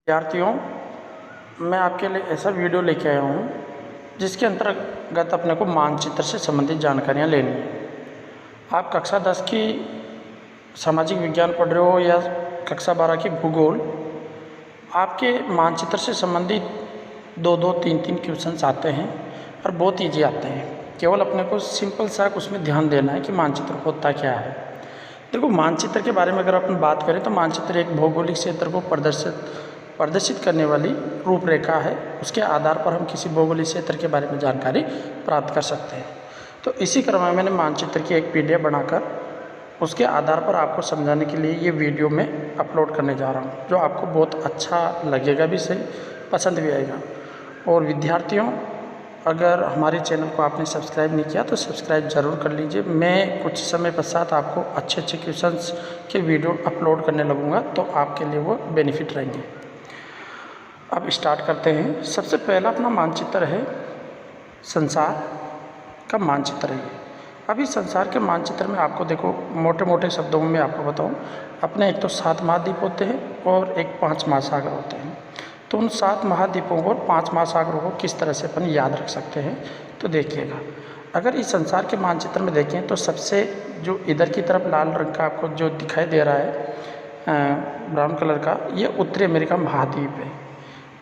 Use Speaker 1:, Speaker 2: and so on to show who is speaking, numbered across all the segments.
Speaker 1: विद्यार्थियों, मैं आपके लिए ऐसा वीडियो लेके आया हूँ जिसके अंतर्गत अपने को मानचित्र से संबंधित जानकारियाँ लेनी है। आप कक्षा 10 की सामाजिक विज्ञान पढ़ रहे हो या कक्षा 12 की भूगोल, आपके मानचित्र से संबंधित 2-2, 3-3 क्वेश्चंस आते हैं और बहुत ईजी आते हैं। केवल अपने को सिंपल सा उसमें ध्यान देना है कि मानचित्र होता क्या है। देखो, मानचित्र के बारे में अगर अपन बात करें तो मानचित्र एक भौगोलिक क्षेत्र को प्रदर्शित करने वाली रूपरेखा है। उसके आधार पर हम किसी भौगोलिक क्षेत्र के बारे में जानकारी प्राप्त कर सकते हैं। तो इसी क्रम में मैंने मानचित्र की एक PDF बनाकर उसके आधार पर आपको समझाने के लिए ये वीडियो में अपलोड करने जा रहा हूँ, जो आपको बहुत अच्छा लगेगा भी, सही पसंद भी आएगा। और विद्यार्थियों, अगर हमारे चैनल को आपने सब्सक्राइब नहीं किया तो सब्सक्राइब ज़रूर कर लीजिए। मैं कुछ समय पश्चात आपको अच्छे क्वेश्चंस के वीडियो अपलोड करने लगूँगा, तो आपके लिए वो बेनिफिट रहेंगे। अब स्टार्ट करते हैं। सबसे पहला अपना मानचित्र है, संसार का मानचित्र है। अभी संसार के मानचित्र में आपको देखो, मोटे मोटे शब्दों में आपको बताऊं, अपने एक तो 7 महाद्वीप होते हैं और एक 5 महासागर होते हैं। तो उन 7 महाद्वीपों को और 5 महासागरों को किस तरह से अपन याद रख सकते हैं, तो देखिएगा। अगर इस संसार के मानचित्र में देखें तो सबसे जो इधर की तरफ लाल रंग का आपको जो दिखाई दे रहा है, ब्राउन कलर का, ये उत्तरी अमेरिका महाद्वीप है।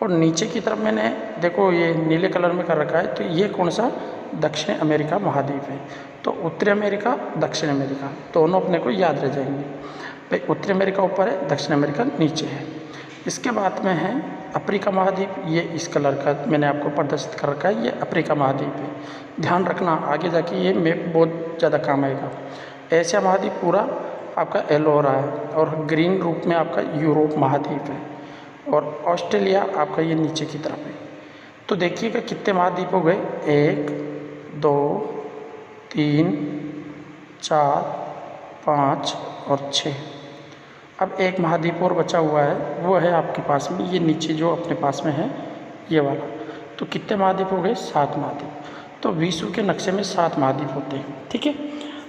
Speaker 1: और नीचे की तरफ मैंने देखो ये नीले कलर में कर रखा है, तो ये कौन सा, दक्षिण अमेरिका महाद्वीप है। तो उत्तरी अमेरिका, दक्षिण अमेरिका दोनों अपने को याद रह जाएंगे। भाई उत्तरी अमेरिका ऊपर है, दक्षिण अमेरिका नीचे है। इसके बाद में है अफ्रीका महाद्वीप। ये इस कलर का मैंने आपको प्रदर्शित कर रखा है, ये अफ्रीका महाद्वीप है। ध्यान रखना, आगे जाके ये मैप बहुत ज़्यादा काम आएगा। एशिया महाद्वीप पूरा आपका येलो हो रहा है और ग्रीन रूप में आपका यूरोप महाद्वीप है। और ऑस्ट्रेलिया आपका ये नीचे की तरफ है। तो देखिएगा कितने महाद्वीप हो गए, 1, 2, 3, 4, 5 और 6। अब एक महाद्वीप और बचा हुआ है, वो है आपके पास में ये नीचे जो अपने पास में है ये वाला। तो कितने महाद्वीप हो गए, 7 महाद्वीप। तो विश्व के नक्शे में 7 महाद्वीप होते हैं, ठीक है।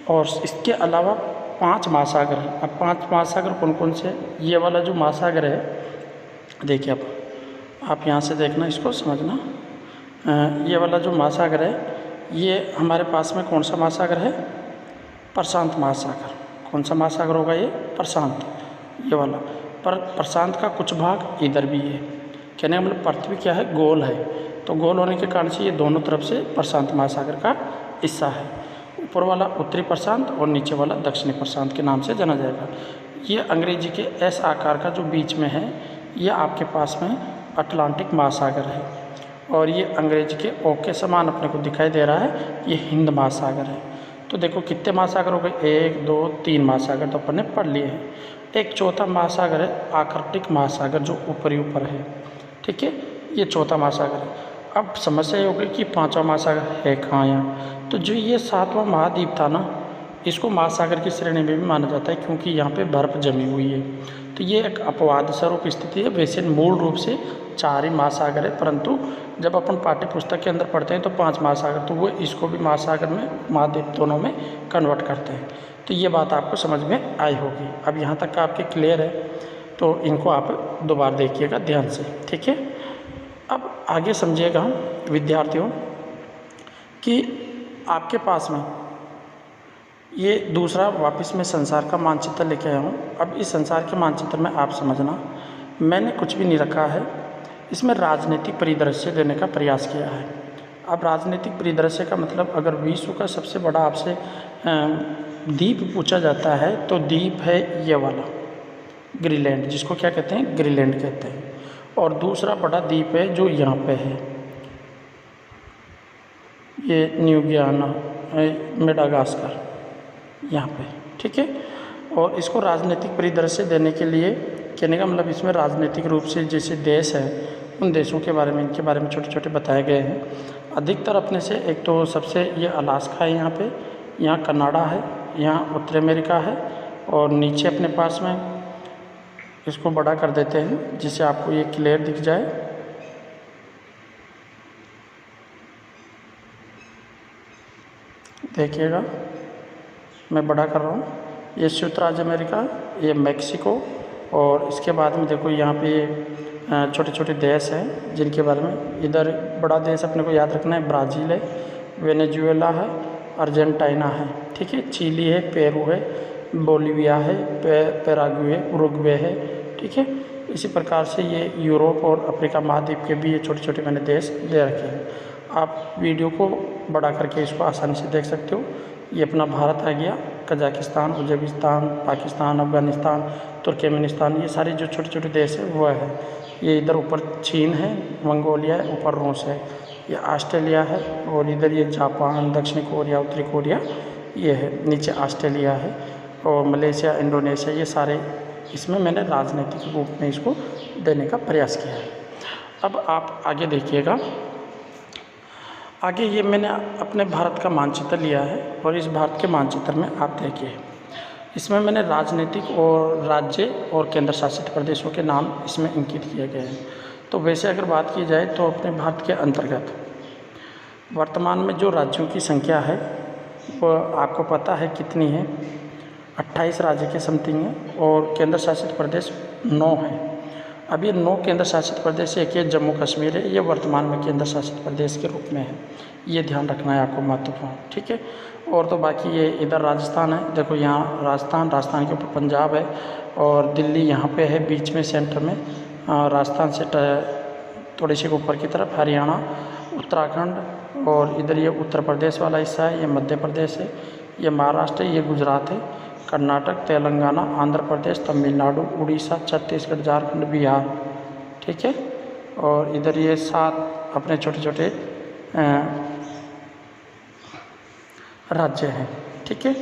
Speaker 1: और इसके अलावा 5 महासागर हैं। अब 5 महासागर कौन कौन से हैं? ये वाला जो महासागर है, देखिए अब आप यहाँ से देखना, इसको समझना। ये वाला जो महासागर है, ये हमारे पास में कौन सा महासागर है, प्रशांत महासागर। कौन सा महासागर होगा ये, प्रशांत, ये वाला। पर प्रशांत का कुछ भाग इधर भी है। कहने का मतलब पृथ्वी क्या है, गोल है। तो गोल होने के कारण से ये दोनों तरफ से प्रशांत महासागर का हिस्सा है। ऊपर वाला उत्तरी प्रशांत और नीचे वाला दक्षिणी प्रशांत के नाम से जाना जाएगा। ये अंग्रेजी के S आकार का जो बीच में है, ये आपके पास में अटलांटिक महासागर है। और ये अंग्रेजी के O के समान अपने को दिखाई दे रहा है, ये हिंद महासागर है। तो देखो कितने महासागर हो गए, 1, 2, 3 महासागर तो अपन ने पढ़ लिए हैं। एक चौथा महासागर है आर्कटिक महासागर, जो ऊपर ही ऊपर है, ठीक है। ये चौथा महासागर है। अब समस्या ये हो गई कि 5वां महासागर है कहाँ यहाँ। तो जो ये 7वां महाद्वीप था ना, इसको महासागर की श्रेणी में भी माना जाता है, क्योंकि यहाँ पे बर्फ़ जमी हुई है। तो ये एक अपवाद स्वरूप स्थिति है। वैसे मूल रूप से 4 ही महासागर है, परंतु जब अपन पाठ्य पुस्तक के अंदर पढ़ते हैं तो 5 महासागर, तो वो इसको भी महासागर में, महाद्वीप दोनों में कन्वर्ट करते हैं। तो ये बात आपको समझ में आई होगी। अब यहाँ तक का आपके क्लियर है, तो इनको आप दोबारा देखिएगा ध्यान से, ठीक है। अब आगे समझिएगा विद्यार्थियों कि आपके पास में ये दूसरा वापस मैं संसार का मानचित्र लेके आया हूँ। अब इस संसार के मानचित्र में आप समझना, मैंने कुछ भी नहीं रखा है, इसमें राजनीतिक परिदृश्य देने का प्रयास किया है। अब राजनीतिक परिदृश्य का मतलब, अगर विश्व का सबसे बड़ा आपसे द्वीप पूछा जाता है तो द्वीप है ये वाला, ग्रीनलैंड, जिसको क्या कहते हैं, ग्रीनलैंड कहते हैं। और दूसरा बड़ा द्वीप है जो यहाँ पे है, ये न्यू गियाना, मेडागास्कर, यहाँ पे, ठीक है। और इसको राजनीतिक परिदृश्य देने के लिए, कहने का मतलब इसमें राजनीतिक रूप से जैसे देश है, उन देशों के बारे में, इनके बारे में छोटे छोटे बताए गए हैं। अधिकतर अपने से एक तो सबसे ये अलास्का है, यहाँ पे, यहाँ कनाडा है, यहाँ उत्तरी अमेरिका है, और नीचे अपने पास में इसको बड़ा कर देते हैं जिससे आपको ये क्लियर दिख जाए। देखिएगा मैं बड़ा कर रहा हूँ। ये संयुक्त राज्य अमेरिका, ये मैक्सिको, और इसके बाद में देखो यहाँ पे छोटे छोटे देश हैं जिनके बारे में। इधर बड़ा देश अपने को याद रखना है, ब्राज़ील है, वेनेजुएला है, अर्जेंटीना है, ठीक है, चिली है, पेरू है, बोलिविया है, पैराग्वे, उरुग्वे है, ठीक है। इसी प्रकार से ये यूरोप और अफ्रीका महाद्वीप के भी ये छोटे छोटे मैंने देश दे रखे हैं। आप वीडियो को बड़ा करके इसको आसानी से देख सकते हो। ये अपना भारत आ गया, Kazakhstan, Uzbekistan, Pakistan, Afghanistan, Turkmenistan, ये सारे जो छोटे छोटे देश हैं वो है। ये इधर ऊपर चीन है, मंगोलिया है, ऊपर रूस है, ये ऑस्ट्रेलिया है, और इधर ये जापान, दक्षिण कोरिया, उत्तरी कोरिया ये है, नीचे ऑस्ट्रेलिया है, और मलेशिया, इंडोनेशिया, ये सारे इसमें मैंने राजनीतिक रूप में इसको देने का प्रयास किया है। अब आप आगे देखिएगा, आगे ये मैंने अपने भारत का मानचित्र लिया है, और इस भारत के मानचित्र में आप देखिए, इसमें मैंने राजनीतिक और राज्य और केंद्र शासित प्रदेशों के नाम इसमें अंकित किए गए हैं। तो वैसे अगर बात की जाए तो अपने भारत के अंतर्गत वर्तमान में जो राज्यों की संख्या है वो आपको पता है कितनी है, 28 राज्य के समथिंग है, और केंद्र शासित प्रदेश 9 हैं। अब ये 9 केंद्र शासित प्रदेश, एक ये जम्मू कश्मीर है, ये वर्तमान में केंद्र शासित प्रदेश के रूप में है, ये ध्यान रखना है आपको महत्वपूर्ण, ठीक है। और तो बाकी ये इधर राजस्थान है, देखो यहाँ राजस्थान के ऊपर पंजाब है, और दिल्ली यहाँ पे है बीच में सेंटर में, राजस्थान से थोड़ी सी ऊपर की तरफ हरियाणा, उत्तराखंड, और इधर ये उत्तर प्रदेश वाला हिस्सा है, ये मध्य प्रदेश है, ये महाराष्ट्र है, ये गुजरात है, कर्नाटक, तेलंगाना, आंध्र प्रदेश, तमिलनाडु, उड़ीसा, छत्तीसगढ़, झारखंड, बिहार, ठीक है। और इधर ये 7 अपने छोटे छोटे राज्य हैं, ठीक है।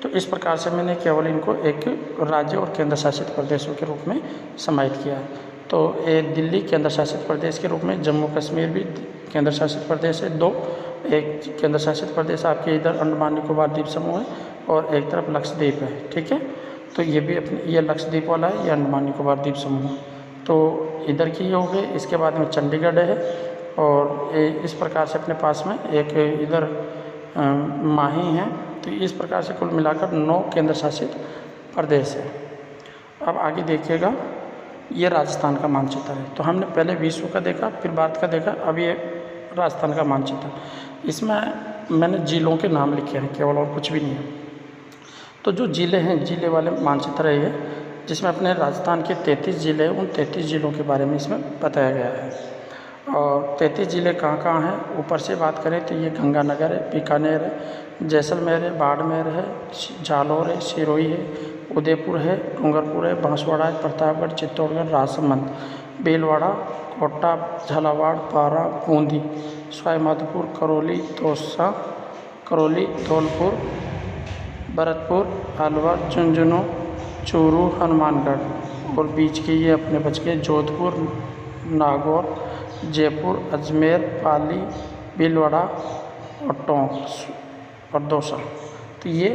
Speaker 1: तो इस प्रकार से मैंने केवल इनको एक राज्य और केंद्र शासित प्रदेशों के रूप में समाहित किया है। तो ये दिल्ली केंद्र शासित प्रदेश के रूप में, जम्मू कश्मीर भी केंद्र शासित प्रदेश है 2, एक केंद्र शासित प्रदेश आपके इधर अंडमान निकोबार द्वीप समूह है, और एक तरफ लक्षद्वीप है, ठीक है। तो ये भी अपने, ये लक्षद्वीप वाला है, ये अंडमान निकोबार द्वीप समूह है, तो इधर की ये हो गए। इसके बाद में चंडीगढ़ है, और इस प्रकार से अपने पास में एक इधर माही है। तो इस प्रकार से कुल मिलाकर 9 केंद्र शासित प्रदेश है। अब आगे देखिएगा, ये राजस्थान का मानचित्र है। तो हमने पहले विश्व का देखा, फिर भारत का देखा, अब ये राजस्थान का मानचित्र। इसमें मैंने जिलों के नाम लिखे हैं केवल, और कुछ भी नहीं है। तो जो ज़िले हैं, ज़िले वाले मानचित्र है ये, जिसमें अपने राजस्थान के 33 ज़िले हैं, उन 33 ज़िलों के बारे में इसमें बताया गया है। और 33 ज़िले कहाँ कहाँ हैं, ऊपर से बात करें तो ये गंगानगर है, बीकानेर है, जैसलमेर है, बाड़मेर है, जालौर है, सिरोही है, उदयपुर है, डूंगरपुर है, बांसवाड़ा है, प्रतापगढ़, चित्तौड़गढ़, राजसमंद, भीलवाड़ा, कोटा, झालावाड़, बारा, बूंदी, सवाईमाधोपुर, करौली, तोसा, करौली, धौलपुर, भरतपुर, अलवर, झुंझुनू, चूरू, हनुमानगढ़, और बीच के ये अपने बच गए जोधपुर, नागौर, जयपुर, अजमेर, पाली, भीलवाड़ा और टोंक और दौसा। तो ये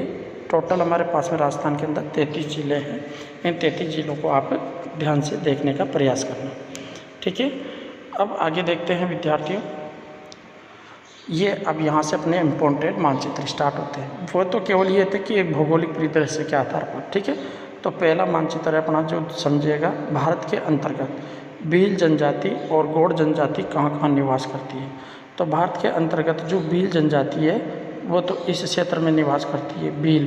Speaker 1: टोटल हमारे पास में राजस्थान के अंदर 33 ज़िले हैं। इन 33 ज़िलों को आप ध्यान से देखने का प्रयास करना, ठीक है। अब आगे देखते हैं विद्यार्थियों, ये अब यहाँ से अपने इम्पोर्टेंट मानचित्र स्टार्ट होते हैं। वो तो केवल ये थे कि एक भौगोलिक परिदृश्य के आधार पर, ठीक है। तो पहला मानचित्र है अपना, जो समझिएगा, भारत के अंतर्गत भील जनजाति और गौड़ जनजाति कहाँ कहाँ निवास करती है। तो भारत के अंतर्गत जो भील जनजाति है वो तो इस क्षेत्र में निवास करती है, भील,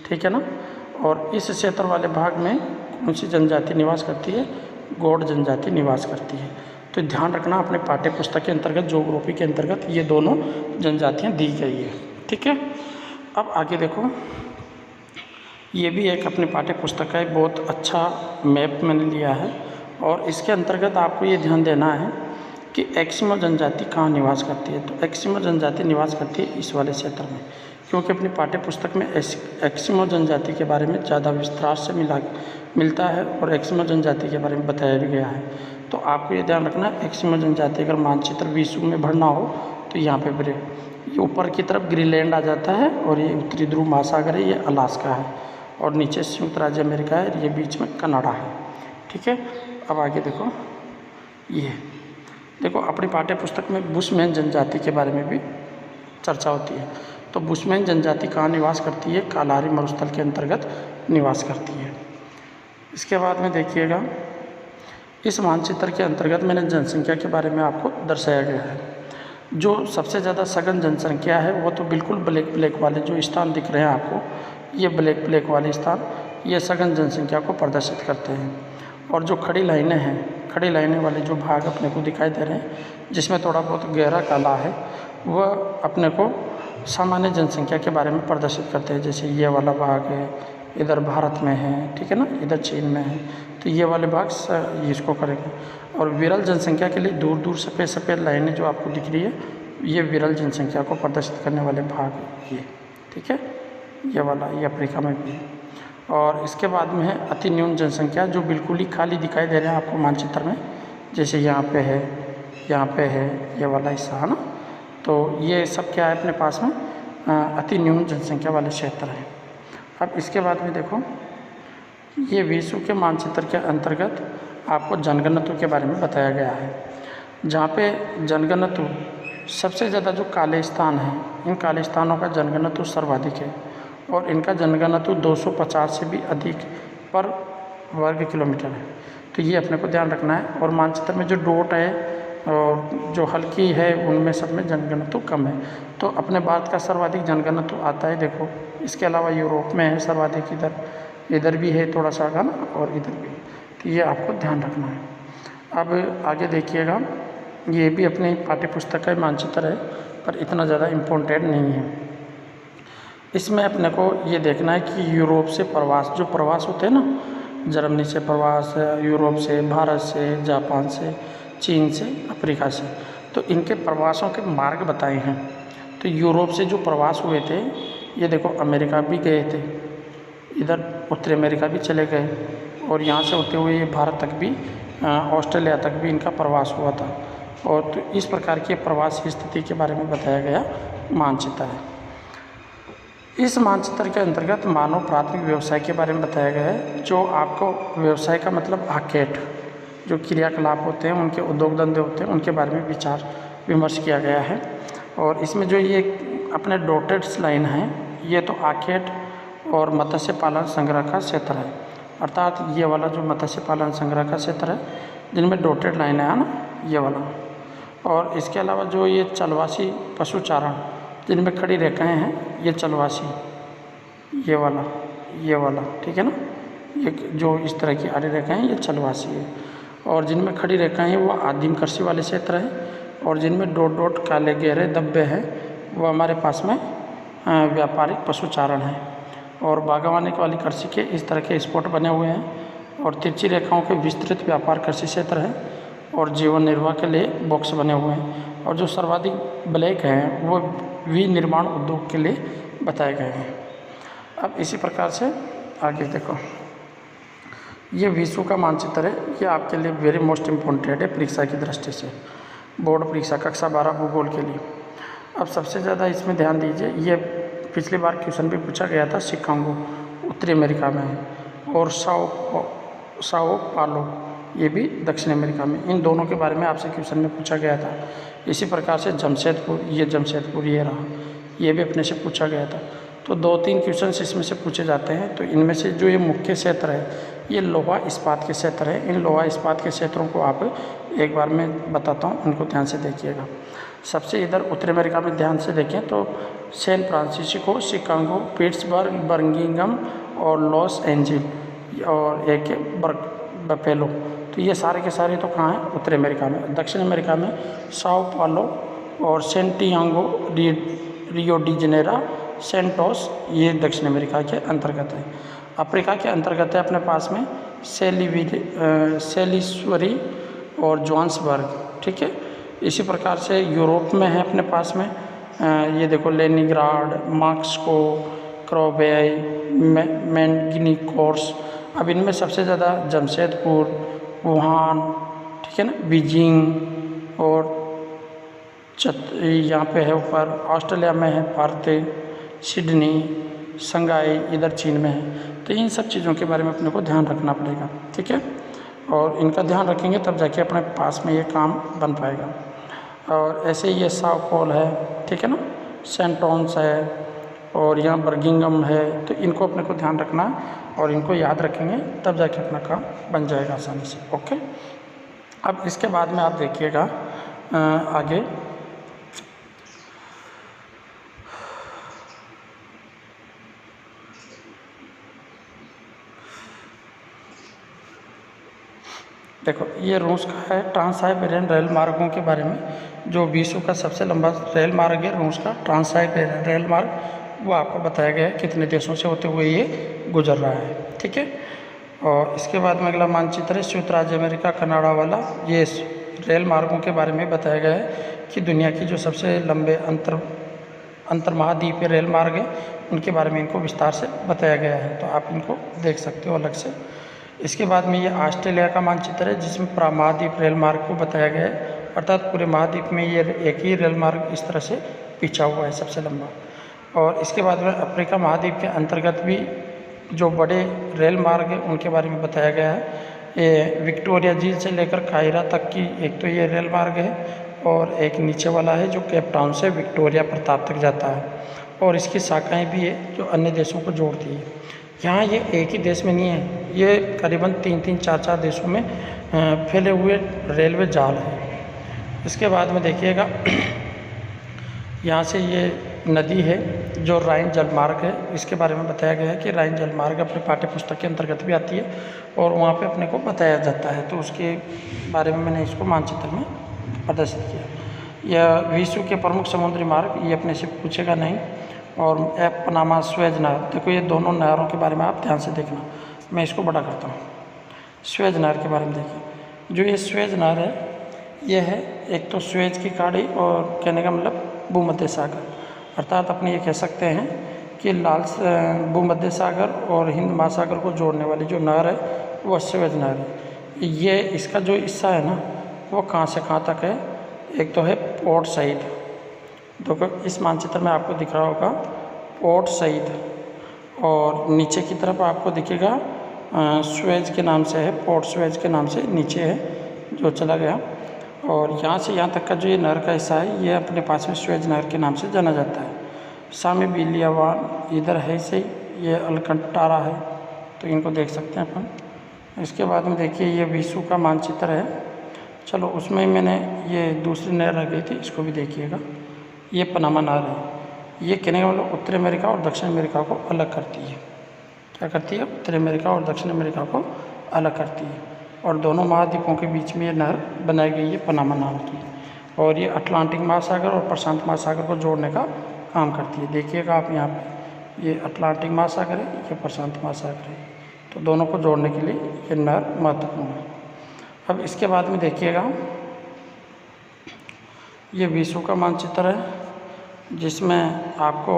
Speaker 1: ठीक है ना। और इस क्षेत्र वाले भाग में कौन सी जनजाति निवास करती है, गौड़ जनजाति निवास करती है। तो ध्यान रखना, अपने पाठ्य पुस्तक के अंतर्गत, ज्योग्राफी के अंतर्गत ये दोनों जनजातियाँ दी गई है, ठीक है। अब आगे देखो, ये भी एक अपने पाठ्य पुस्तक का एक बहुत अच्छा मैप मैंने लिया है, और इसके अंतर्गत आपको ये ध्यान देना है कि एक्सिमो जनजाति कहाँ निवास करती है। तो एक्सिमो जनजाति निवास करती है इस वाले क्षेत्र में, क्योंकि अपनी पाठ्य पुस्तक में एक्सिमो जनजाति के बारे में ज़्यादा विस्तार से मिलता है, और एक्सिमो जनजाति के बारे में बताया भी गया है। तो आपको ये ध्यान रखना, एक्सिमो जनजाति अगर मानचित्र विश्व में भरना हो तो यहाँ पे भरे। ये ऊपर की तरफ ग्रीनलैंड आ जाता है, और ये उत्तरी ध्रुव महासागर है, ये अलास्का है, और नीचे संयुक्त राज्य अमेरिका है, ये बीच में कनाडा है, ठीक है। अब आगे देखो, ये देखो अपनी पाठ्य पुस्तक में बुशमैन जनजाति के बारे में भी चर्चा होती है। तो बुशमैन जनजाति कहाँ निवास करती है, कालाहारी मरुस्थल के अंतर्गत निवास करती है। इसके बाद में देखिएगा, इस मानचित्र के अंतर्गत मैंने जनसंख्या के बारे में आपको दर्शाया गया है। जो सबसे ज़्यादा सघन जनसंख्या है वो तो बिल्कुल ब्लैक ब्लैक वाले जो स्थान दिख रहे हैं आपको, ये ब्लैक ब्लैक वाले स्थान ये सघन जनसंख्या को प्रदर्शित करते हैं। और जो खड़ी लाइनें हैं, खड़ी लाइनें वाले जो भाग अपने को दिखाई दे रहे हैं जिसमें थोड़ा बहुत गहरा काला है, वह अपने को सामान्य जनसंख्या के बारे में प्रदर्शित करते हैं। जैसे ये वाला भाग है इधर भारत में है, ठीक है ना, इधर चीन में है, तो ये वाले भाग इसको करेंगे। और विरल जनसंख्या के लिए दूर दूर सफ़ेद सफ़ेद लाइनें जो आपको दिख रही है, ये विरल जनसंख्या को प्रदर्शित करने वाले भाग है ये, ठीक है, ये वाला, ये अफ्रीका में भी है। और इसके बाद में है अति न्यून जनसंख्या, जो बिल्कुल ही खाली दिखाई दे रहे हैं आपको मानचित्र में, जैसे यहाँ पे है, यहाँ पे है, ये वाला हिस्सा है ना, तो ये सब क्या है अपने पास में अति न्यून जनसंख्या वाले क्षेत्र हैं। अब इसके बाद में देखो, ये विश्व के मानचित्र के अंतर्गत आपको जनघनत्व के बारे में बताया गया है, जहाँ पे जनघनत्व सबसे ज़्यादा जो काले स्थान हैं, इन काले स्थानों का जनघनत्व सर्वाधिक है और इनका जनघनत्व 250 से भी अधिक पर वर्ग किलोमीटर है। तो ये अपने को ध्यान रखना है। और मानचित्र में जो डॉट है और जो हल्की है उनमें सब में जनघनत्व कम है। तो अपने भारत का सर्वाधिक जनघनत्व आता है, देखो इसके अलावा यूरोप में है सर्वाधिक, इधर भी है थोड़ा सा ना, और इधर भी, तो ये आपको ध्यान रखना है। अब आगे देखिएगा, ये भी अपनी पाठ्य पुस्तक का मानचित्र है पर इतना ज़्यादा इम्पोर्टेंट नहीं है। इसमें अपने को ये देखना है कि यूरोप से प्रवास, जो प्रवास होते हैं ना, जर्मनी से प्रवास, यूरोप से, भारत से, जापान से, चीन से, अफ्रीका से, तो इनके प्रवासों के मार्ग बताए हैं। तो यूरोप से जो प्रवास हुए थे, ये देखो अमेरिका भी गए थे, इधर उत्तरी अमेरिका भी चले गए, और यहाँ से होते हुए ये भारत तक भी, ऑस्ट्रेलिया तक भी इनका प्रवास हुआ था। और तो इस प्रकार की प्रवास की स्थिति के बारे में बताया गया मानचित्र है। इस मानचित्र के अंतर्गत मानव प्राथमिक व्यवसाय के बारे में बताया गया है। जो आपको व्यवसाय का मतलब आकेट, जो क्रियाकलाप होते हैं, उनके उद्योग धंधे होते हैं, उनके बारे में विचार विमर्श किया गया है। और इसमें जो ये अपने डॉटेड लाइन है, ये तो आकेट और मत्स्य पालन संग्रह का क्षेत्र है, अर्थात ये वाला जो मत्स्य पालन संग्रह का क्षेत्र है जिनमें डॉटेड लाइन है ना, ये वाला। और इसके अलावा जो ये चलवासी पशुचारण जिनमें खड़ी रेखाएं हैं, ये चलवासी, ये वाला, ठीक है ना, ये जो इस तरह की आड़ी रेखाएं हैं, ये चलवासी है। और जिनमें खड़ी रेखाएं हैं वो आदिम कृषि वाले क्षेत्र हैं, और जिनमें डॉट डॉट काले गहरे धब्बे हैं वो हमारे पास में व्यापारिक पशुचारण है। और बागवानी वाली कृषि के इस तरह के स्पॉट बने हुए हैं। और तिरछी रेखाओं के विस्तृत व्यापार कृषि क्षेत्र है, और जीवन निर्वाह के लिए बॉक्स बने हुए हैं। और जो सर्वाधिक ब्लैक हैं वो विनिर्माण उद्योग के लिए बताए गए हैं। अब इसी प्रकार से आगे देखो, ये विश्व का मानचित्र है, ये आपके लिए वेरी मोस्ट इम्पोर्टेंट है परीक्षा की दृष्टि से, बोर्ड परीक्षा कक्षा 12 भूगोल के लिए। अब सबसे ज़्यादा इसमें ध्यान दीजिए, ये पिछली बार क्वेश्चन भी पूछा गया था, शिकागो उत्तरी अमेरिका में है, और साओ पालो ये भी दक्षिण अमेरिका में। इन दोनों के बारे में आपसे क्वेश्चन में पूछा गया था। इसी प्रकार से जमशेदपुर, ये जमशेदपुर ये रहा, ये भी अपने से पूछा गया था। तो 2-3 क्वेश्चन इसमें से पूछे जाते हैं। तो इनमें से जो ये मुख्य क्षेत्र है ये लोहा इस्पात के क्षेत्र है। इन लोहा इस्पात के क्षेत्रों को आप एक बार मैं बताता हूँ, उनको ध्यान से देखिएगा। सबसे इधर उत्तरी अमेरिका में ध्यान से देखें तो San Francisco, Chicago, Pittsburgh, Birmingham और लॉस एंजिल, और एक बफेलो। तो ये सारे के सारे तो कहाँ हैं? उत्तरी अमेरिका में। दक्षिण अमेरिका में साओ पालो और Santiago, Rio de Janeiro, Santos, ये दक्षिण अमेरिका के अंतर्गत है। अफ्रीका के अंतर्गत है अपने पास में सेलिसवरी और जोहान्सबर्ग, ठीक है। इसी प्रकार से यूरोप में है अपने पास में ये देखो लेनिनग्राड, मॉस्को, क्रोबेई, मैग्निकोर्स। अब इनमें सबसे ज़्यादा जमशेदपुर, वुहान, ठीक है ना, बीजिंग, और यहाँ पे है ऊपर ऑस्ट्रेलिया में है पर्थ, सिडनी, शंघाई इधर चीन में है। तो इन सब चीज़ों के बारे में अपने को ध्यान रखना पड़ेगा, ठीक है। और इनका ध्यान रखेंगे तब जाके अपने पास में ये काम बन पाएगा। और ऐसे ही ये साओ पॉल है, ठीक है ना, सेंटोन्स है, और यहाँ बर्मिंघम है। तो इनको अपने को ध्यान रखना है और इनको याद रखेंगे तब जाके अपना काम बन जाएगा आसानी से। ओके। अब इसके बाद में आप देखिएगा आगे देखो, ये रूस का है ट्रांस साइबेरियन रेल मार्गों के बारे में। जो विश्व का सबसे लंबा रेल मार्ग है रूस का ट्रांस साइबेरियन रेल मार्ग, वो आपको बताया गया है कितने देशों से होते हुए ये गुजर रहा है, ठीक है। और इसके बाद में अगला मानचित्र है संयुक्त राज्य अमेरिका कनाडा वाला। ये रेल मार्गों के बारे में बताया गया है कि दुनिया की जो सबसे लंबे अंतर्महाद्वीपीय रेल मार्ग है उनके बारे में इनको विस्तार से बताया गया है, तो आप इनको देख सकते हो अलग से। इसके बाद में ये ऑस्ट्रेलिया का मानचित्र है जिसमें महाद्वीप रेल मार्ग को बताया गया है, अर्थात पूरे महाद्वीप में ये एक ही रेल मार्ग इस तरह से पिछा हुआ है सबसे लंबा। और इसके बाद में अफ्रीका महाद्वीप के अंतर्गत भी जो बड़े रेल मार्ग हैं उनके बारे में बताया गया है। ये विक्टोरिया झील से लेकर काहिरा तक की एक तो ये रेल मार्ग है, और एक नीचे वाला है जो केप टाउन से विक्टोरिया प्रताप तक जाता है, और इसकी शाखाएँ भी है जो अन्य देशों को जोड़ती है। यहाँ ये एक ही देश में नहीं है, ये करीबन 3-3, 4-4 देशों में फैले हुए रेलवे जाल है। इसके बाद में देखिएगा यहाँ से ये नदी है जो राइन जलमार्ग है, इसके बारे में बताया गया है कि राइन जलमार्ग अपने पाठ्य पुस्तक के अंतर्गत भी आती है और वहाँ पे अपने को बताया जाता है, तो उसके बारे में मैंने इसको मानचित्र में प्रदर्शित किया। यह विश्व के प्रमुख समुद्री मार्ग, ये अपने से पूछेगा नहीं। और पनामा स्वेज नहर, देखो ये दोनों नहरों के बारे में आप ध्यान से देखना, मैं इसको बड़ा करता हूँ। स्वेज नहर के बारे में देखिए, जो ये स्वेज नहर है ये है एक तो स्वेज की खाड़ी और कहने का मतलब भूमध्य सागर, अर्थात अपने ये कह सकते हैं कि भूमध्य सागर और हिंद महासागर को जोड़ने वाली जो नहर है वो स्वेज नहर है। ये इसका जो हिस्सा है ना वो कहाँ से कहाँ तक है, एक तो है पोर्ट सईद, देखो इस मानचित्र में आपको दिख रहा होगा पोर्ट सईद, और नीचे की तरफ आपको दिखेगा स्वेज के नाम से है, पोर्ट स्वेज के नाम से नीचे है जो चला गया। और यहाँ से यहाँ तक का जो ये नहर का हिस्सा है ये अपने पास में स्वेज नहर के नाम से जाना जाता है। सामी बिलियावान इधर है सही, ये अलकंटारा है, तो इनको देख सकते हैं अपन। इसके बाद में देखिए ये विश्व का मानचित्र है, चलो उसमें मैंने ये दूसरी नहर रह गई थी, इसको भी देखिएगा। ये पनामा नहर है, ये कहने का मतलब उत्तरी अमेरिका और दक्षिण अमेरिका को अलग करती है। क्या करती है? उत्तरी अमेरिका और दक्षिण अमेरिका को अलग करती है, और दोनों महाद्वीपों के बीच में ये नहर बनाई गई है पनामा नाम की, और ये अटलांटिक महासागर और प्रशांत महासागर को जोड़ने का काम करती है। देखिएगा आप यहाँ पे ये अटलांटिक महासागर है, ये प्रशांत महासागर है, तो दोनों को जोड़ने के लिए ये नहर महत्वपूर्ण है। अब इसके बाद में देखिएगा ये विश्व का मानचित्र है जिसमें आपको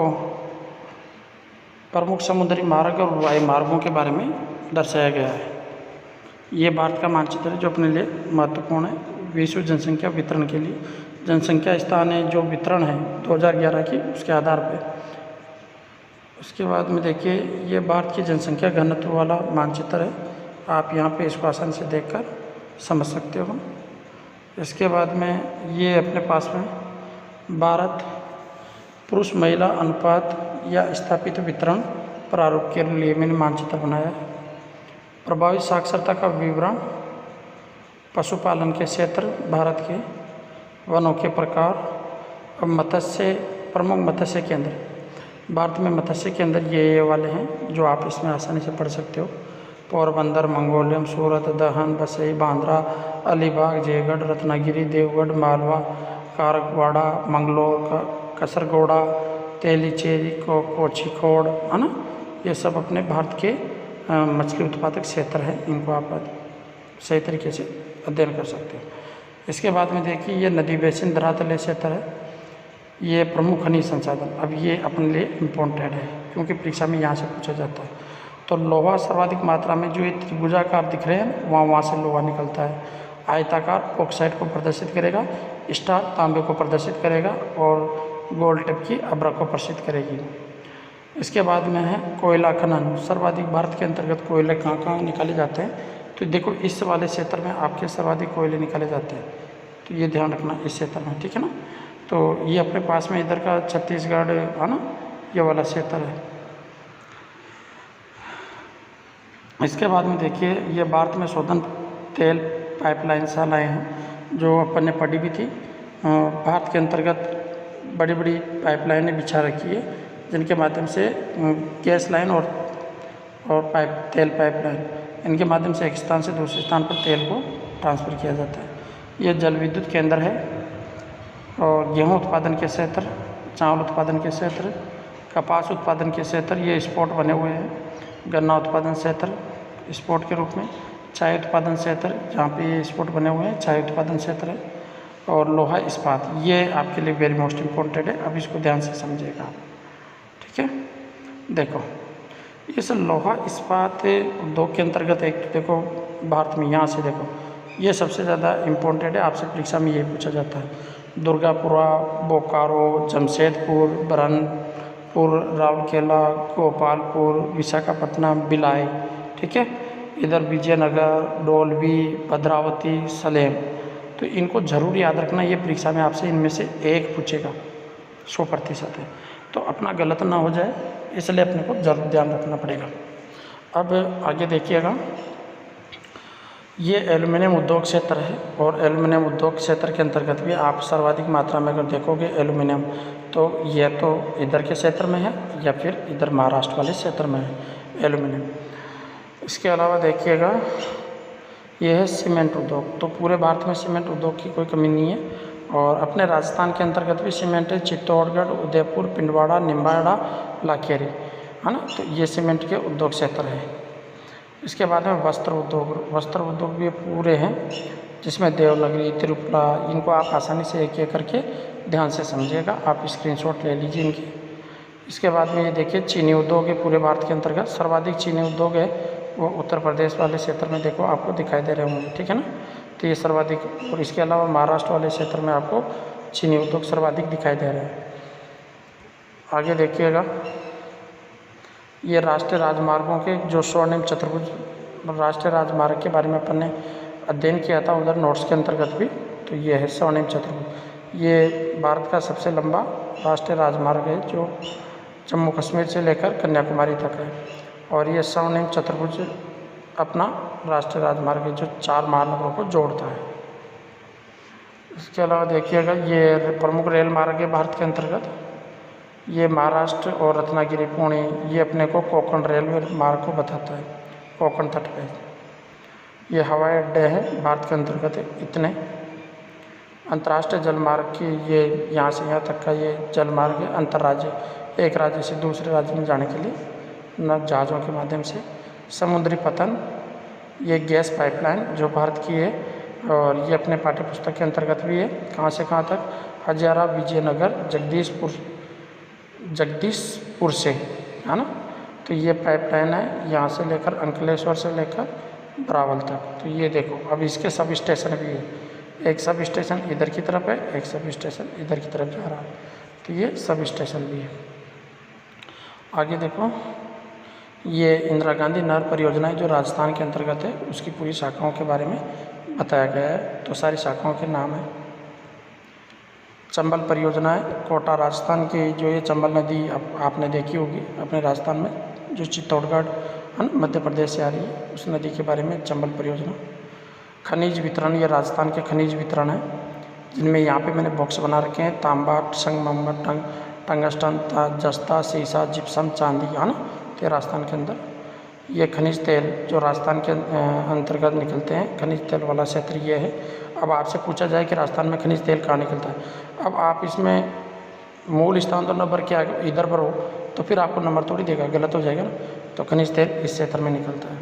Speaker 1: प्रमुख समुद्री मार्ग और वायु मार्गों के बारे में दर्शाया गया है। ये भारत का मानचित्र है जो अपने लिए महत्वपूर्ण है विश्व जनसंख्या वितरण के लिए। जनसंख्या स्थानीय जो वितरण है 2011 की, उसके आधार पे। उसके बाद में देखिए ये भारत की जनसंख्या घनत्व वाला मानचित्र है, आप यहाँ पे इसको आसानी से देखकर समझ सकते हो। इसके बाद में ये अपने पास में भारत पुरुष महिला अनुपात या स्थापित वितरण प्रारूप के लिए मैंने मानचित्र बनाया है। प्रभावी साक्षरता का विवरण, पशुपालन के क्षेत्र भारत के, वनों के प्रकार और मत्स्य प्रमुख मत्स्य केंद्र। भारत में मत्स्य केंद्र ये वाले हैं जो आप इसमें आसानी से पढ़ सकते हो। पोरबंदर, मंगोलियम, सूरत, दहन, बसई, बांद्रा, अलीबाग, जयगढ़, रत्नागिरी, देवगढ़, मालवा, कारगवाड़ा, मंगलोर, कसरगोड़ा, तेलीचेरी, कोझिकोड, है ना, ये सब अपने भारत के मछली उत्पादक क्षेत्र हैं। इनको आप सही तरीके से अध्ययन कर सकते हैं। इसके बाद में देखिए ये नदी बेसिन धरातलीय क्षेत्र है, ये प्रमुख खनिज संसाधन। अब ये अपने लिए इम्पोर्टेंट है क्योंकि परीक्षा में यहाँ से पूछा जाता है। तो लोहा सर्वाधिक मात्रा में, जो ये त्रिभुजाकार दिख रहे हैं वहाँ से लोहा निकलता है। आयताकार ऑक्साइड को प्रदर्शित करेगा, स्टार तांबे को प्रदर्शित करेगा, और गोल्ड टिप की अभ्रक को प्रदर्शित करेगी। इसके बाद में है कोयला खनन। सर्वाधिक भारत के अंतर्गत कोयले कहाँ कहाँ निकाले जाते हैं, तो देखो इस वाले क्षेत्र में आपके सर्वाधिक कोयले निकाले जाते हैं, तो ये ध्यान रखना इस क्षेत्र में, ठीक है ना। तो ये अपने पास में इधर का छत्तीसगढ़ है ना, ये वाला क्षेत्र है। इसके बाद में देखिए ये भारत में शोधन तेल पाइपलाइन शालाएँ हैं जो अपन ने पढ़ी भी थी। भारत के अंतर्गत बड़ी बड़ी पाइपलाइनें बिछा रखी है जिनके माध्यम से गैस लाइन और तेल पाइपलाइन, इनके माध्यम से एक स्थान से दूसरे स्थान पर तेल को ट्रांसफ़र किया जाता है। ये जल विद्युत केंद्र है। और गेहूँ उत्पादन के क्षेत्र, चावल उत्पादन के क्षेत्र, कपास उत्पादन के क्षेत्र ये स्पॉट बने हुए हैं। गन्ना उत्पादन क्षेत्र स्पॉट के रूप में, चाय उत्पादन क्षेत्र जहाँ पे ये स्पॉट बने हुए हैं चाय उत्पादन क्षेत्र है। और लोहा इस्पात ये आपके लिए वेरी मोस्ट इम्पोर्टेंट है, अब इसको ध्यान से समझिएगा। ठीक है, देखो इस लोहा इस्पात उद्योग के अंतर्गत एक देखो भारत में यहाँ से देखो ये सबसे ज़्यादा इम्पोर्टेंट है, आपसे परीक्षा में ये पूछा जाता है। दुर्गापुरा, बोकारो, जमशेदपुर, बरहानपुर, राउरकेला, गोपालपुर, विशाखापट्टनम, भिलाई। ठीक है, इधर विजयनगर, डोलवी, भद्रावती, सलेम। तो इनको ज़रूर याद रखना, ये परीक्षा में आपसे इनमें से एक पूछेगा, 100% है। तो अपना गलत ना हो जाए इसलिए अपने को ज़रूर ध्यान रखना पड़ेगा। अब आगे देखिएगा, ये एल्युमिनियम उद्योग क्षेत्र है और एल्युमिनियम उद्योग क्षेत्र के अंतर्गत भी आप सर्वाधिक मात्रा में अगर देखोगे एल्युमिनियम तो ये तो इधर के क्षेत्र में है या फिर इधर महाराष्ट्र वाले क्षेत्र में है एल्युमिनियम। इसके अलावा देखिएगा ये है सीमेंट उद्योग। तो पूरे भारत में सीमेंट उद्योग की कोई कमी नहीं है और अपने राजस्थान के अंतर्गत भी सीमेंट है। चित्तौड़गढ़, उदयपुर, पिंडवाड़ा, निम्बाड़ा, लाखेरी, है ना। तो ये सीमेंट के उद्योग क्षेत्र है। इसके बाद में वस्त्र उद्योग भी पूरे हैं जिसमें देवनगरी, तिरुपला, इनको आप आसानी से एक एक करके ध्यान से समझिएगा, आप स्क्रीनशॉट ले लीजिए इनकी। इसके बाद में ये देखिए चीनी उद्योग है पूरे भारत के अंतर्गत, सर्वाधिक चीनी उद्योग है वो उत्तर प्रदेश वाले क्षेत्र में देखो आपको दिखाई दे रहे होंगे। ठीक है ना, तो ये सर्वाधिक। और इसके अलावा महाराष्ट्र वाले क्षेत्र में आपको चीनी उद्योग सर्वाधिक दिखाई दे रहे हैं। आगे देखिएगा, ये राष्ट्रीय राजमार्गों के जो स्वर्णिम चतुर्भुज राष्ट्रीय राजमार्ग के बारे में अपन ने अध्ययन किया था उधर नोट्स के अंतर्गत भी, तो ये है स्वर्णिम चतुर्भुज। ये भारत का सबसे लंबा राष्ट्रीय राजमार्ग है जो जम्मू कश्मीर से लेकर कन्याकुमारी तक है। और ये स्वर्णिम चतुर्भुज अपना राष्ट्रीय राजमार्ग है जो 4 महानगरों को जोड़ता है। इसके अलावा देखिएगा ये प्रमुख रेल मार्ग है भारत के अंतर्गत, ये महाराष्ट्र और रत्नागिरी, पुणे, ये अपने को कोंकण रेलवे मार्ग को बताता है, कोंकण तट पे। ये हवाई अड्डे हैं भारत के अंतर्गत इतने। अंतर्राष्ट्रीय जलमार्ग की ये यहाँ से यहाँ तक का ये जलमार्ग है, अंतर्राज्य, एक राज्य से दूसरे राज्य में जाने के लिए न जहाज़ों के माध्यम से। समुद्री पतन, ये गैस पाइपलाइन जो भारत की है और ये अपने पाठ्य पुस्तक के अंतर्गत भी है। कहाँ से कहाँ तक, हजारा, विजयनगर, जगदीशपुर से, है ना। तो ये पाइपलाइन है यहाँ से लेकर अंकलेश्वर से लेकर बरावल तक। तो ये देखो अब इसके सब स्टेशन भी है, एक सब स्टेशन इधर की तरफ है, एक सब स्टेशन इधर की तरफ जा रहा है। तो ये सब स्टेशन भी है। आगे देखो, ये इंदिरा गांधी नहर परियोजना है जो राजस्थान के अंतर्गत है, उसकी पूरी शाखाओं के बारे में बताया गया है। तो सारी शाखाओं के नाम है। चंबल परियोजना है कोटा राजस्थान की, जो ये चंबल नदी आपने देखी होगी अपने राजस्थान में, जो चित्तौड़गढ़ है ना मध्य प्रदेश से आ रही है, उस नदी के बारे में चंबल परियोजना। खनिज वितरण, ये राजस्थान के खनिज वितरण है जिनमें यहाँ पे मैंने बॉक्स बना रखे हैं, तांबा, संगमरमर, टंगस्टन, जस्ता, सीसा, जिप्सम, चांदी, है ना। तो राजस्थान के अंदर ये खनिज तेल जो राजस्थान के अंतर्गत निकलते हैं, खनिज तेल वाला क्षेत्र ये है। अब आपसे पूछा जाए कि राजस्थान में खनिज तेल कहाँ निकलता है, अब आप इसमें मूल स्थान तो नंबर के आगे इधर पर हो तो फिर आपको नंबर थोड़ी देगा, गलत हो जाएगा ना। तो खनिज तेल इस क्षेत्र में निकलता है,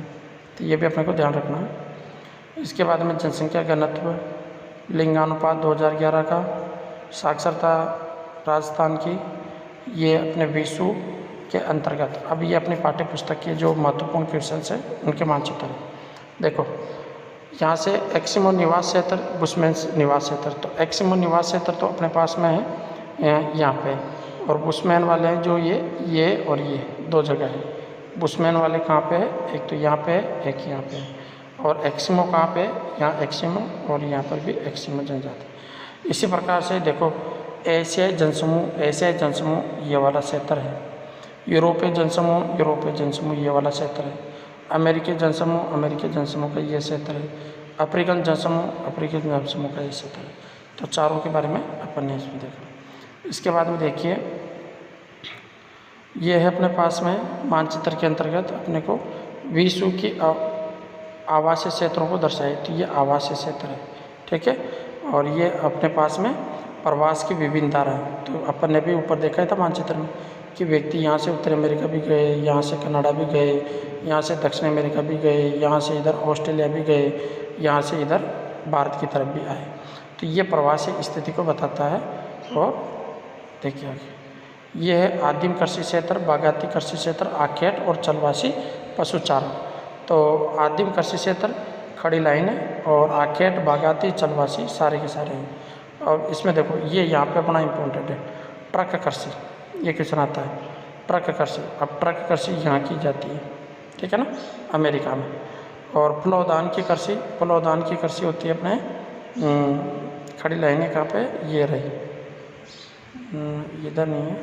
Speaker 1: तो ये भी अपने को ध्यान रखना है। इसके बाद में जनसंख्या घनत्व, लिंगानुपात 2011 का, साक्षरता राजस्थान की, ये अपने विश्व के अंतर्गत। अब ये अपनी पाठ्य पुस्तक के जो महत्वपूर्ण क्वेश्चन है उनके मानचित्र है। देखो यहाँ से एक्सिमो निवास क्षेत्र, बुशमैन निवास क्षेत्र। तो एक्सिमो निवास क्षेत्र तो अपने पास में है यहाँ पे, और बुशमैन वाले हैं जो ये और ये 2 जगह है। बुशमैन वाले कहाँ पे है, एक तो यहाँ पे है, एक यहाँ पे है। और एक्सिमो कहाँ पे है, यहाँ एक्सिमो और यहाँ पर भी एक्सिमो जनजाति। इसी प्रकार से देखो एशियाई जनसमूह ये वाला क्षेत्र है। यूरोपीय जनसमूह ये वाला क्षेत्र है। अमेरिकी जनसमूह का ये क्षेत्र है। अफ्रीकन जनसमूह का ये क्षेत्र है। तो चारों के बारे में अपन ने इसमें देखा। इसके बाद में देखिए, ये है अपने पास में मानचित्र के अंतर्गत अपने को विश्व की आवासीय क्षेत्रों को दर्शाए। तो ये आवासीय क्षेत्र है, ठीक है। और ये अपने पास में प्रवास की विभिन्न धारा है। तो अपन ने भी ऊपर देखा था मानचित्र में कि व्यक्ति यहाँ से उत्तरी अमेरिका भी गए, यहाँ से कनाडा भी गए, यहाँ से दक्षिण अमेरिका भी गए, यहाँ से इधर ऑस्ट्रेलिया भी गए, यहाँ से इधर भारत की तरफ भी आए। तो ये प्रवासी स्थिति को बताता है। और देखिए आगे, ये है आदिम कृषि क्षेत्र, बागायती कृषि क्षेत्र, आखेट और चलवासी पशुचारण। तो आदिम कृषि क्षेत्र खड़ी लाइन है, और आखेट, बागायती, चलवासी सारे के सारे हैं। और इसमें देखो ये यहाँ पे अपना इम्पोर्टेंट है ट्रक कृषि। ये क्वेश्चन आता है ट्रक कृषि। अब ट्रक कृषि यहाँ की जाती है, ठीक है ना, अमेरिका में। और फलोदान की कृषि होती है अपने खड़ी लाइनें कहाँ पे, ये रही, इधर नहीं है,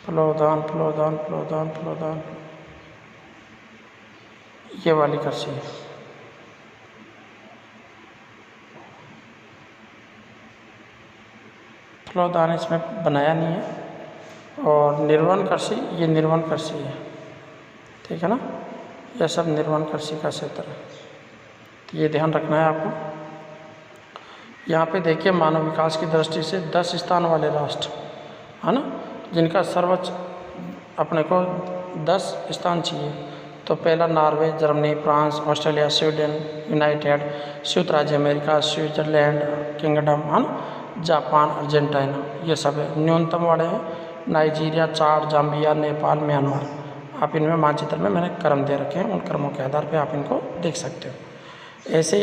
Speaker 1: फलोदान, ये वाली कृषि है। फलोदान इसमें बनाया नहीं है। और निर्वहन कृषि, ये निर्वहन कृषि है, ठीक है ना, यह सब निर्वहन कृषि का क्षेत्र है। तो ये ध्यान रखना है आपको। यहाँ पे देखिए, मानव विकास की दृष्टि से 10 स्थान वाले राष्ट्र है ना, जिनका सर्वोच्च अपने को 10 स्थान चाहिए। तो पहला Norway, Germany, France, Australia, Sweden, United संयुक्त राज्य अमेरिका, स्विट्जरलैंड किंगडम है ना, जापान, अर्जेंटीना, ये सब है। न्यूनतम वाले हैं नाइजीरिया, चाड, जाम्बिया, नेपाल, म्यांमार। आप इनमें मानचित्र में मैंने क्रम दे रखे हैं, उन क्रमों के आधार पे आप इनको देख सकते हो। ऐसे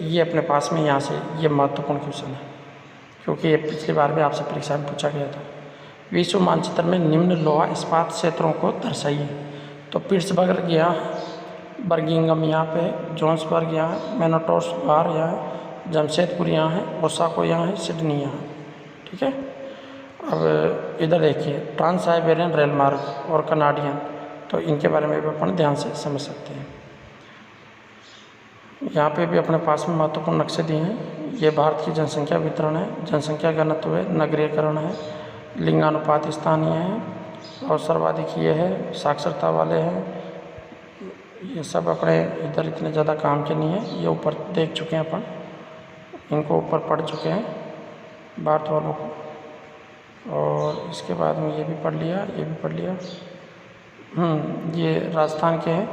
Speaker 1: ये अपने पास में यहाँ से ये महत्वपूर्ण क्वेश्चन है, क्योंकि ये पिछली बार भी आपसे परीक्षा में पूछा गया था। विश्व मानचित्र में निम्न लोहा इस्पात क्षेत्रों को दर्शाइए। तो पिट्सबर्ग यहाँ है, बर्मिंघम यहाँ पे है, जोहान्सबर्ग यहाँ है, मैनटोस यहाँ है, जमशेदपुर यहाँ है, ओसाको यहाँ है, सिडनी यहाँ है, ठीक है। अब इधर देखिए, ट्रांस साइबेरियन रेल मार्ग और कनाडियन, तो इनके बारे में भी अपन ध्यान से समझ सकते हैं। यहाँ पे भी अपने पास में महत्वपूर्ण नक्शे दिए हैं। ये भारत की जनसंख्या वितरण है, जनसंख्या घनत्व है, नगरीकरण है, लिंगानुपात स्थानीय है, और सर्वाधिक ये है, साक्षरता वाले हैं। ये सब अपने इधर इतने ज़्यादा काम के नहीं है, ये ऊपर देख चुके हैं अपन, इनको ऊपर पढ़ चुके हैं भारत वालों को। और इसके बाद में ये भी पढ़ लिया, ये भी पढ़ लिया। ये राजस्थान के हैं।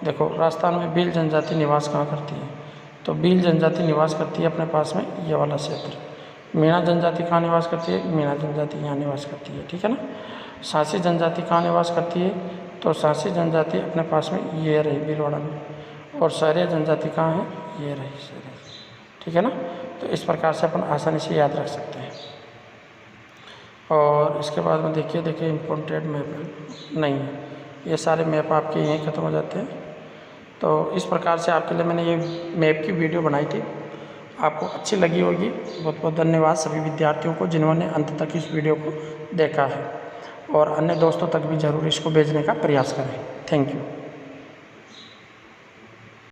Speaker 1: देखो, राजस्थान में भील जनजाति निवास कहाँ करती है, तो भील जनजाति निवास करती है अपने पास में ये वाला क्षेत्र। मीणा जनजाति कहाँ निवास करती है, मीणा जनजाति यहाँ निवास करती है, ठीक है ना। सांसी जनजाति कहाँ निवास करती है, तो सांसी जनजाति अपने पास में ये रही भीलवाड़ा में। और सहरिया जनजाति कहाँ है, ये रही सहरिया, ठीक है ना। तो इस प्रकार से अपन आसानी से याद रख सकते हैं। और इसके बाद में देखिए इम्पोर्टेंट मैप नहीं है, ये सारे मैप आपके यहीं ख़त्म हो जाते हैं। तो इस प्रकार से आपके लिए मैंने ये मैप की वीडियो बनाई थी, आपको अच्छी लगी होगी। बहुत बहुत धन्यवाद सभी विद्यार्थियों को जिन्होंने अंत तक इस वीडियो को देखा है, और अन्य दोस्तों तक भी ज़रूर इसको भेजने का प्रयास करें। Thank you.